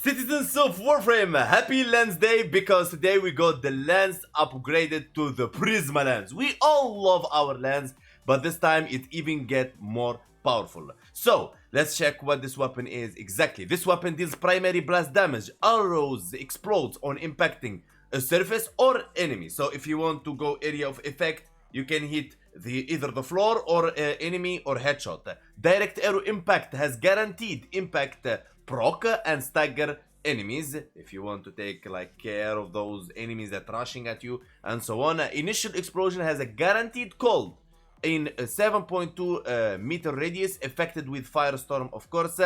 Citizens of Warframe, happy Lens Day because today we got the lens upgraded to the Prisma Lens. We all love our lens, but this time it even get more powerful. So let's check what this weapon is exactly. This weapon deals primary blast damage. Arrows explodes on impacting a surface or enemy. So if you want to go area of effect, you can hit either the floor or enemy or headshot. Direct arrow impact has guaranteed impact proc and stagger enemies if you want to take like care of those enemies that rushing at you and so on. Initial explosion has a guaranteed cold in a 7.2 meter radius affected with firestorm, of course.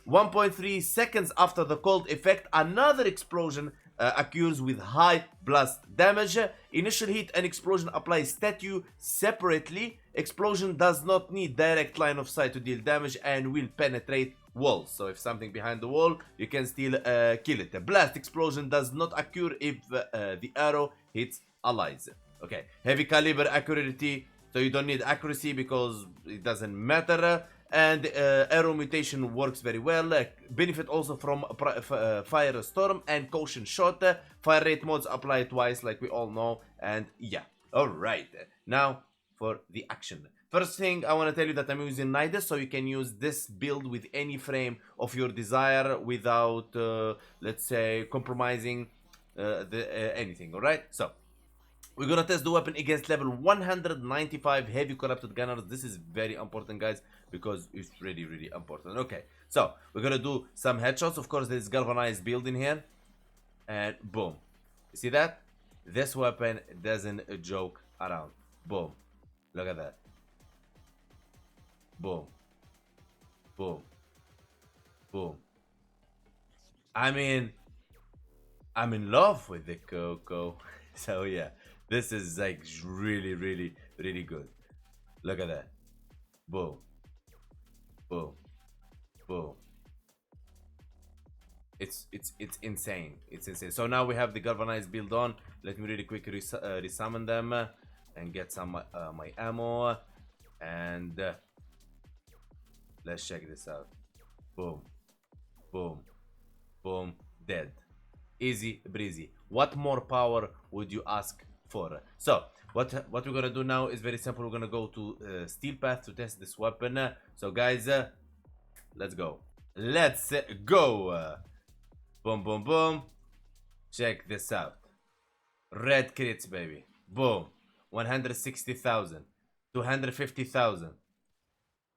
1.3 seconds after the cold effect, another explosion occurs with high blast damage. Initial hit and explosion applies statue separately. Explosion does not need direct line of sight to deal damage and will penetrate walls. So if something behind the wall, you can still kill it. The blast explosion does not occur if the arrow hits allies. Okay, heavy caliber accuracy, so you don't need accuracy because it doesn't matter. And arrow mutation works very well. Benefit also from firestorm and caution shot. Fire rate modes apply twice like we all know. And yeah, alright, now for the action. First thing I want to tell you that I'm using Nidus, so you can use this build with any frame of your desire without let's say compromising anything. Alright, so we're gonna test the weapon against level 195 heavy corrupted gunners. This is very important, guys, because it's really important. Okay, so we're gonna do some headshots. Of course, there's galvanized build in here, and boom. You see that? This weapon doesn't joke around. Boom. Look at that. Boom. Boom. Boom. I mean, I'm in love with the Coco. So yeah. This is like really good. Look at that. Boom. Boom. Boom. It's insane. It's insane. So now we have the galvanized build on. Let me really quickly resummon them and get some my ammo. And let's check this out. Boom. Boom. Boom. Dead. Easy breezy. What more power would you ask for? So what we're gonna do now is very simple. We're gonna go to steel path to test this weapon. So guys, let's go. Let's go. Boom, boom, boom. Check this out. Red crits, baby. Boom. 160,000. 250,000.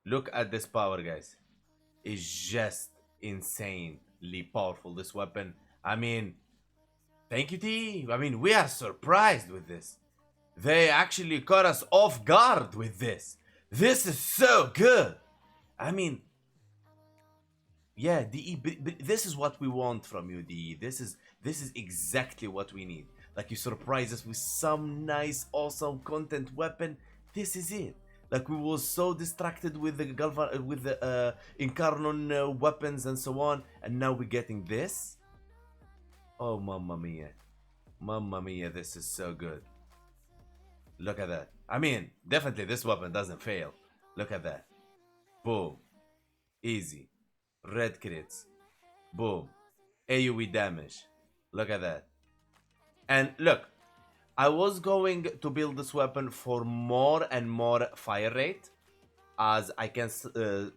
Look at this power, guys. It's just insanely powerful, this weapon. I mean, thank you, T. I mean, we are surprised with this. They actually caught us off guard with this. This is so good. I mean, yeah, DE, this is what we want from you, DE. This is exactly what we need. Like, you surprise us with some nice, awesome content weapon. This is it. Like, we were so distracted with the Incarnon weapons and so on, and now we're getting this. Oh, mamma mia. Mamma mia, this is so good. Look at that. I mean, definitely this weapon doesn't fail. Look at that. Boom. Easy. Red crits. Boom. AoE damage. Look at that. And look, I was going to build this weapon for more and more fire rate, as I can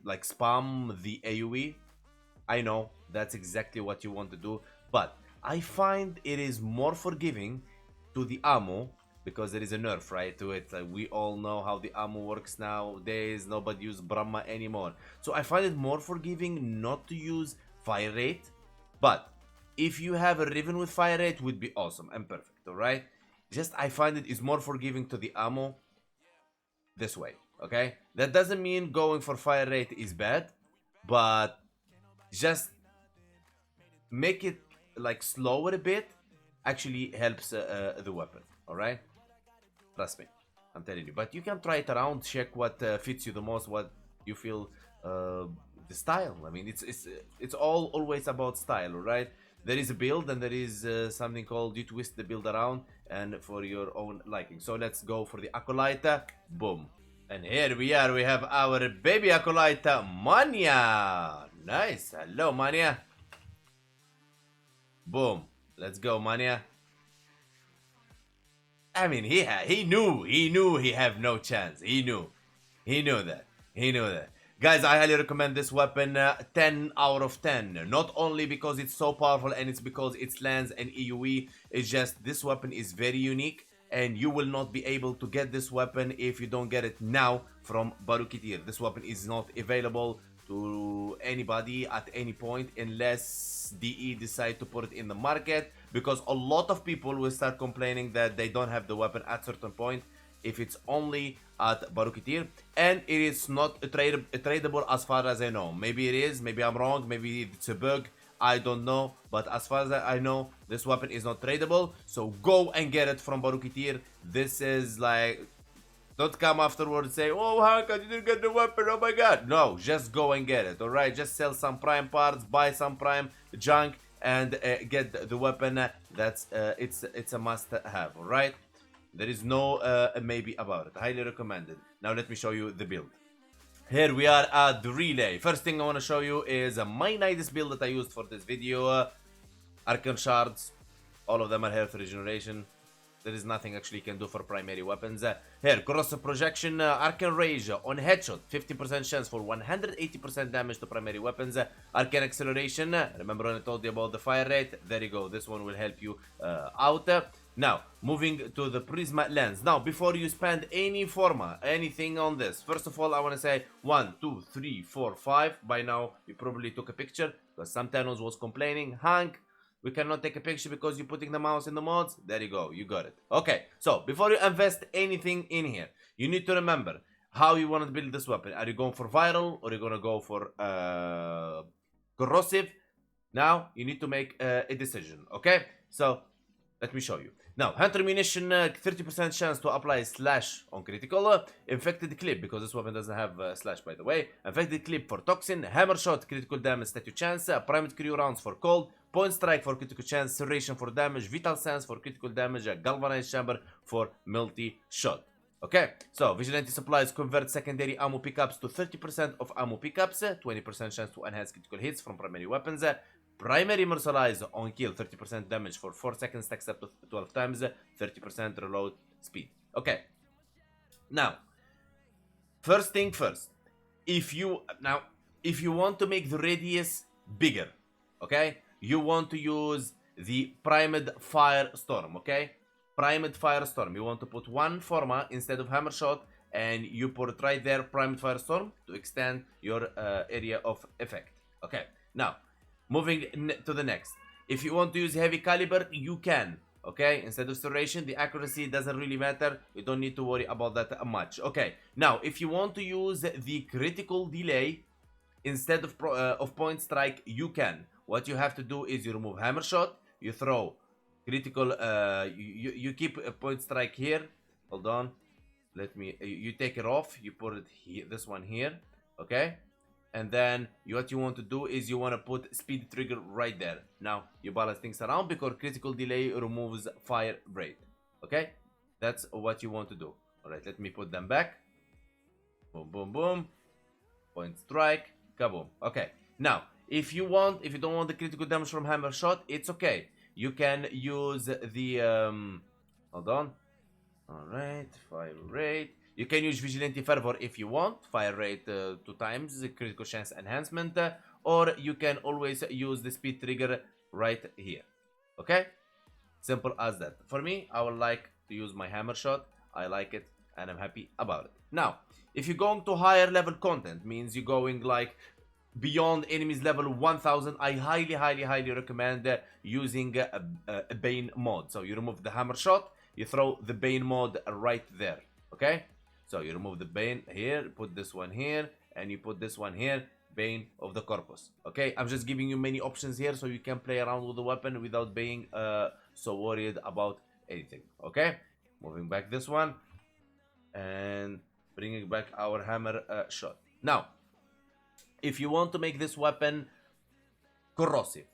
like spam the AoE. I know that's exactly what you want to do, but I find it is more forgiving to the ammo because there is a nerf, right, to it. Like, we all know how the ammo works nowadays. Nobody uses Brahma anymore. So I find it more forgiving not to use fire rate. But if you have a Riven with fire rate, would be awesome and perfect, alright? Just I find it is more forgiving to the ammo this way, okay? That doesn't mean going for fire rate is bad, but just make it like slower a bit actually helps the weapon. All right, trust me, I'm telling you. But you can try it around, check what fits you the most, what you feel the style. I mean, it's always about style, right? There is a build and there is something called you twist the build around and for your own liking. So let's go for the Acolyte. Boom. And here we are, we have our baby Acolyte, Mania. Nice. Hello, Mania. Boom. Let's go, mania. I mean, he knew he have no chance. He knew that. He knew that. Guys, I highly recommend this weapon. 10 out of 10. Not only because it's so powerful and it's because it's Lens and EUE. It's just this weapon is very unique. And you will not be able to get this weapon if you don't get it now from Barukitir. This weapon is not available to anybody at any point unless DE decide to put it in the market, because a lot of people will start complaining that they don't have the weapon at certain point if it's only at Barukitir, and it is not tradable as far as I know. Maybe it is, maybe I'm wrong, maybe it's a bug, I don't know, but as far as I know, this weapon is not tradable, so go and get it from Barukitir. This is like, don't come afterwards and say, oh, Hank, I didn't get the weapon, oh my god. No, just go and get it, alright? Just sell some prime parts, buy some prime junk, and get the weapon. It's a must-have, alright? There is no maybe about it. Highly recommended. Now let me show you the build. Here we are at the relay. First thing I want to show you is my nicest build that I used for this video. Arcane Shards. All of them are health regeneration. There is nothing actually you can do for primary weapons. Here, Corrosive Projection, Arcane Rage on headshot, 50% chance for 180% damage to primary weapons. Arcane Acceleration, remember when I told you about the fire rate? There you go, this one will help you out. Now, moving to the Prisma Lens. Now, before you spend anything on this, first of all, I want to say 1, 2, 3, 4, 5. By now, you probably took a picture, because some Thanos was complaining, Hank, we cannot take a picture because you're putting the mouse in the mods. There you go, you got it. Okay, so before you invest anything in here, you need to remember how you want to build this weapon. Are you going for viral or are you going to go for corrosive? Now, you need to make a decision, okay? So, let me show you. Now, Hunter Munition, 30% chance to apply slash on critical. Infected Clip, because this weapon doesn't have slash, by the way. Infected Clip for Toxin. Hammer Shot, critical damage, statue chance. Primed Crew rounds for cold. Point Strike for critical chance. Serration for damage. Vital Sense for critical damage. Galvanized Chamber for multi-shot. Okay, so Vigilante Supplies convert secondary ammo pickups to 30% of ammo pickups. 20% chance to enhance critical hits from primary weapons. Primary Mercilise on kill, 30% damage for 4 seconds, stacks up to 12 times, 30% reload speed. Okay. Now, first thing first. If you want to make the radius bigger, okay, you want to use the Primed Firestorm, okay? Primed Firestorm. You want to put one Forma instead of Hammer Shot, and you put right there Primed Firestorm to extend your area of effect. Okay. Now, moving to the next. If you want to use heavy caliber, you can. Okay, instead of serration, the accuracy doesn't really matter. You don't need to worry about that much. Okay, now if you want to use the critical delay instead of point strike, you can. What you have to do is you remove hammer shot, you throw critical. You keep a point strike here. Hold on, let me. You take it off. You put it here. This one here. Okay. And then what you want to do is you want to put speed trigger right there. Now you balance things around because critical delay removes fire rate. Okay, that's what you want to do. All right, let me put them back. Boom, boom, boom. Point strike, kaboom. Okay. Now, if you don't want the critical damage from hammer shot, it's okay. You can use the hold on. All right, fire rate. You can use Vigilante Fervor if you want, fire rate 2 times, critical chance enhancement, or you can always use the speed trigger right here. Okay? Simple as that. For me, I would like to use my hammer shot. I like it and I'm happy about it. Now, if you're going to higher level content, means you're going like beyond enemies level 1000, I highly recommend using a Bane mod. So you remove the hammer shot, you throw the Bane mod right there. Okay? So you remove the Bane here, put this one here, and you put this one here, Bane of the Corpus. Okay, I'm just giving you many options here so you can play around with the weapon without being so worried about anything. Okay, moving back this one, and bringing back our hammer shot. Now, if you want to make this weapon corrosive,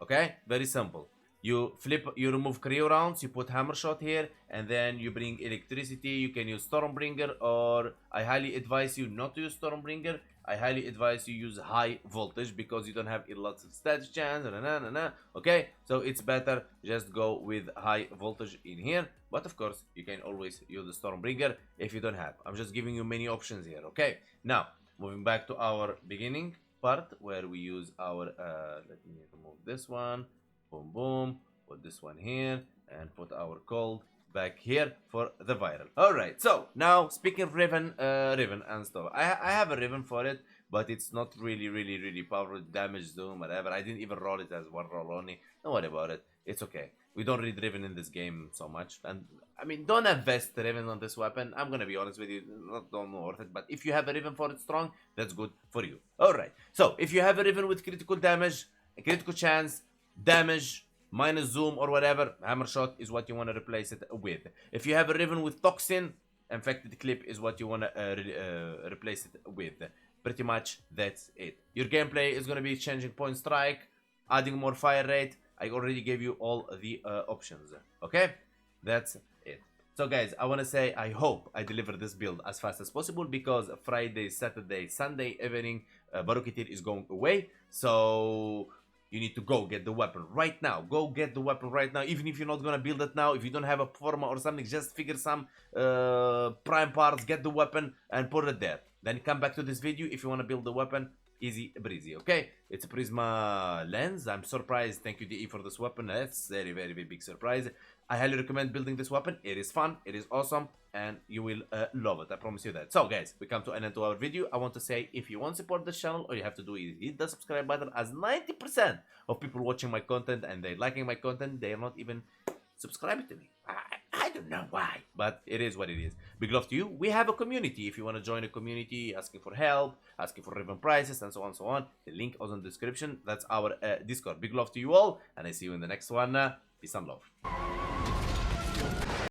okay, very simple. You remove cryo rounds, you put hammer shot here, and then you bring electricity. You can use Stormbringer, or I highly advise you not to use Stormbringer I highly advise you use high voltage because you don't have lots of static chance. Okay, so it's better just go with high voltage in here. But of course, you can always use the Stormbringer if you don't have. I'm just giving you many options here. Okay, now moving back to our beginning part where we use our let me remove this one, boom boom, put this one here and put our cold back here for the viral. All right, so now speaking of Riven and stuff, I have a Riven for it, but it's not really powerful. Damage, zoom, whatever. I didn't even roll it as one roll only. Don't worry about it, it's okay. We don't read Riven in this game so much, and I mean, don't invest Riven on this weapon. I'm gonna be honest with you, not worth it. But if you have a Riven for it strong, that's good for you. All right. So if you have a Riven with critical damage, a critical chance, damage, minus zoom or whatever, hammer shot is what you want to replace it with. If you have a Riven with toxin, infected clip is what you want to replace it with. Pretty much that's it. Your gameplay is gonna be changing point strike, adding more fire rate. I already gave you all the options. Okay, that's it. So guys, I want to say I hope I deliver this build as fast as possible because Friday, Saturday, Sunday evening Barukitir is going away. So you need to go get the weapon right now. Go get the weapon right now. Even if you're not gonna build it now, if you don't have a forma or something, just figure some prime parts, get the weapon and put it there. Then come back to this video if you want to build the weapon. Easy breezy, okay? It's a Prisma Lenz. I'm surprised. Thank you, DE, for this weapon. That's very big surprise. I highly recommend building this weapon. It is fun, it is awesome, and you will love it. I promise you that. So, guys, we come to an end to our video. I want to say, if you want to support this channel, all you have to do is hit the subscribe button, as 90% of people watching my content and they're liking my content, they are not even subscribing to me. I don't know why, but it is what it is. Big love to you. We have a community. If you want to join a community, asking for help, asking for Riven prices, and so on, the link is in the description. That's our Discord. Big love to you all, and I see you in the next one. Peace and love.